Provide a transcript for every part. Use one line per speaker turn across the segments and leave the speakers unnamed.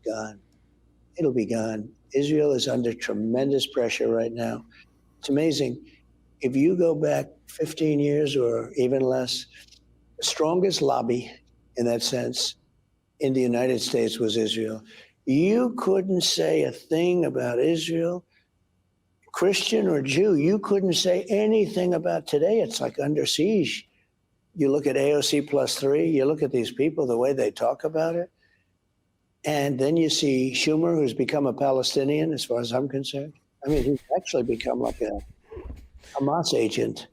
gone. It'll be gone. Israel is under tremendous pressure right now. It's amazing. If you go back 15 years or even less, the strongest lobby in that sense in the United States was Israel. You couldn't say a thing about Israel, Christian or Jew. You couldn't say anything about today. It's like under siege. You look at AOC +3, you look at these people, the way they talk about it. And then you see Schumer, who's become a Palestinian, as far as I'm concerned. I mean, he's actually become like a Hamas agent.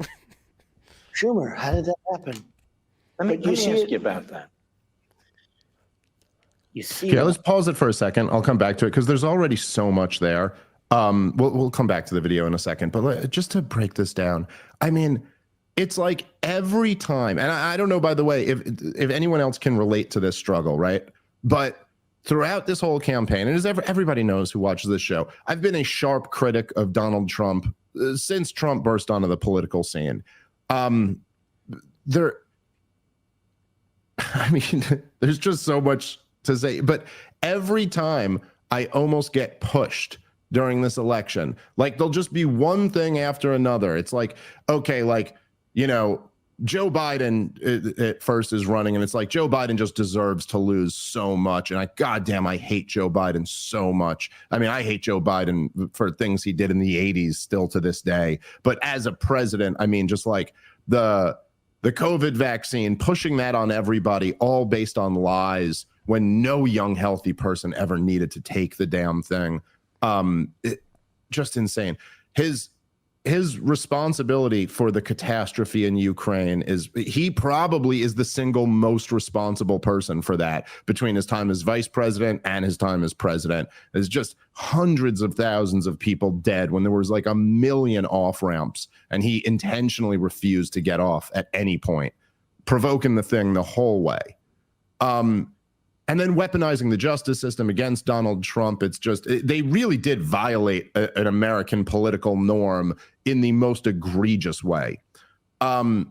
Schumer, how did that happen?
Let me ask you about that. You see,
yeah, let's pause it for a second. I'll come back to it because there's already so much there. We'll come back to the video in a second, but just to break this down, I mean, it's like every time, and I don't know, by the way, if anyone else can relate to this struggle, right? But throughout this whole campaign, and as everybody knows who watches this show, I've been a sharp critic of Donald Trump since Trump burst onto the political scene. I mean, there's just so much to say, but every time I almost get pushed during this election, like there'll just be one thing after another. It's like, okay, like, you know, Joe Biden at first is running, and it's like Joe Biden just deserves to lose so much. And goddamn, I hate Joe Biden so much. I mean, I hate Joe Biden for things he did in the 80s still to this day. But as a president, I mean, just like the COVID vaccine, pushing that on everybody, all based on lies when no young, healthy person ever needed to take the damn thing. Just insane. His responsibility for the catastrophe in Ukraine he probably is the single most responsible person for that between his time as vice president and his time as president. There's just hundreds of thousands of people dead when there was like 1 million off ramps, and he intentionally refused to get off at any point, provoking the thing the whole way. And then weaponizing the justice system against Donald Trump. It's just, they really did violate an American political norm in the most egregious way. So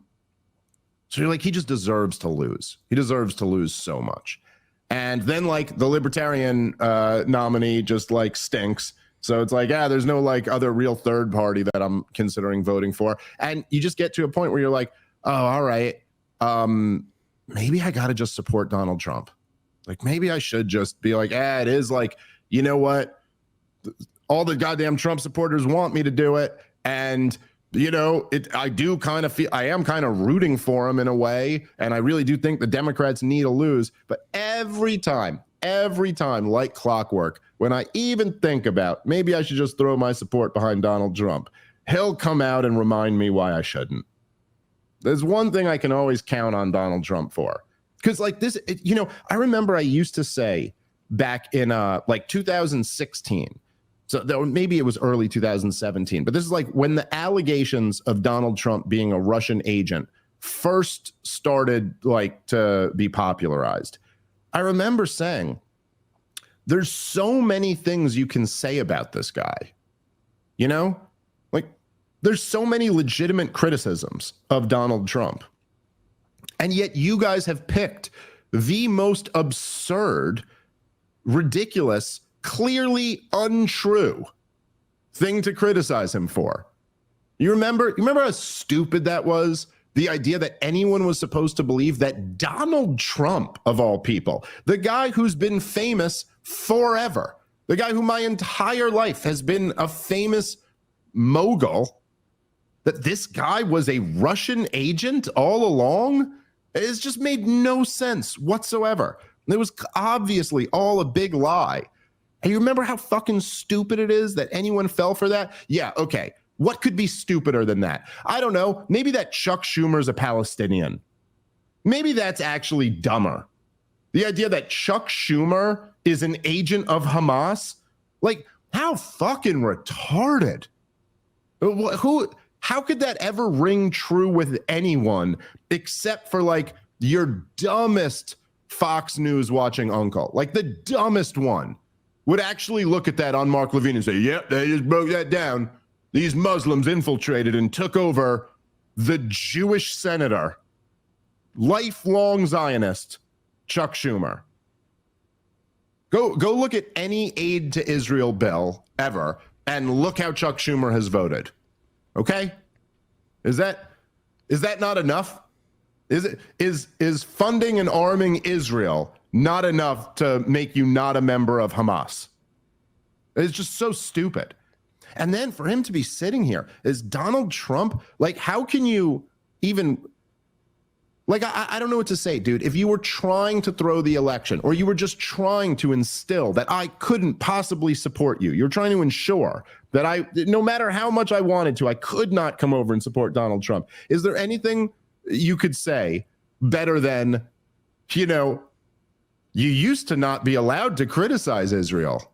you're like, he just deserves to lose. He deserves to lose so much. And then like the Libertarian nominee just like stinks. So it's like, there's no like other real third party that I'm considering voting for. And you just get to a point where you're like, oh, all right, maybe I got to just support Donald Trump. Like, maybe I should just be like, it is like, you know what? All the goddamn Trump supporters want me to do it. And, you know, I do kind of feel, I am kind of rooting for him in a way. And I really do think the Democrats need to lose. But every time, like clockwork, when I even think about maybe I should just throw my support behind Donald Trump, he'll come out and remind me why I shouldn't. There's one thing I can always count on Donald Trump for. Because like this, you know, I remember I used to say back in like 2016, so maybe it was early 2017, but this is like when the allegations of Donald Trump being a Russian agent first started like to be popularized. I remember saying, there's so many things you can say about this guy, you know, like there's so many legitimate criticisms of Donald Trump. And yet you guys have picked the most absurd, ridiculous, clearly untrue thing to criticize him for. You remember how stupid that was? The idea that anyone was supposed to believe that Donald Trump, of all people, the guy who's been famous forever, the guy who my entire life has been a famous mogul, that this guy was a Russian agent all along? It's just made no sense whatsoever. It was obviously all a big lie. And you remember how fucking stupid it is that anyone fell for that? Yeah, okay. What could be stupider than that? I don't know. Maybe that Chuck Schumer's a Palestinian. Maybe that's actually dumber. The idea that Chuck Schumer is an agent of Hamas? Like, how fucking retarded. How could that ever ring true with anyone except for like your dumbest Fox News watching uncle? Like the dumbest one would actually look at that on Mark Levine and say, yep, they just broke that down. These Muslims infiltrated and took over the Jewish senator, lifelong Zionist, Chuck Schumer. Go look at any aid to Israel bill ever and look how Chuck Schumer has voted. Okay? Is that not enough? Is funding and arming Israel not enough to make you not a member of Hamas? It's just so stupid. And then for him to be sitting here is Donald Trump. Like, how can you even, like, I don't know what to say, dude. If you were trying to throw the election, or you were just trying to instill that I couldn't possibly support you, you're trying to ensure that no matter how much I wanted to, I could not come over and support Donald Trump. Is there anything you could say better than, you used to not be allowed to criticize Israel.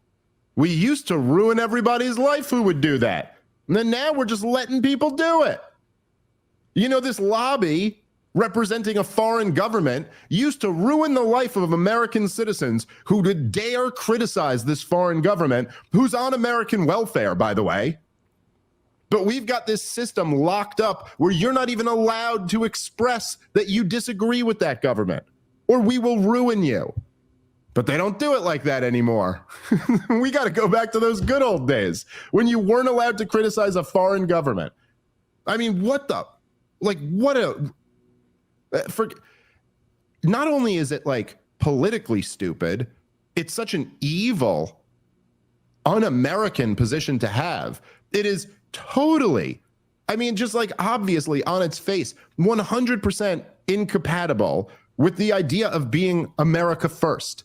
We used to ruin everybody's life who would do that. And then now we're just letting people do it. This lobby representing a foreign government used to ruin the life of American citizens who would dare criticize this foreign government, who's on American welfare, by the way. But we've got this system locked up where you're not even allowed to express that you disagree with that government, or we will ruin you. But they don't do it like that anymore. We got to go back to those good old days when you weren't allowed to criticize a foreign government. I mean, not only is it like politically stupid, it's such an evil, un-American position to have. It is totally, just like obviously on its face, 100% incompatible with the idea of being America first.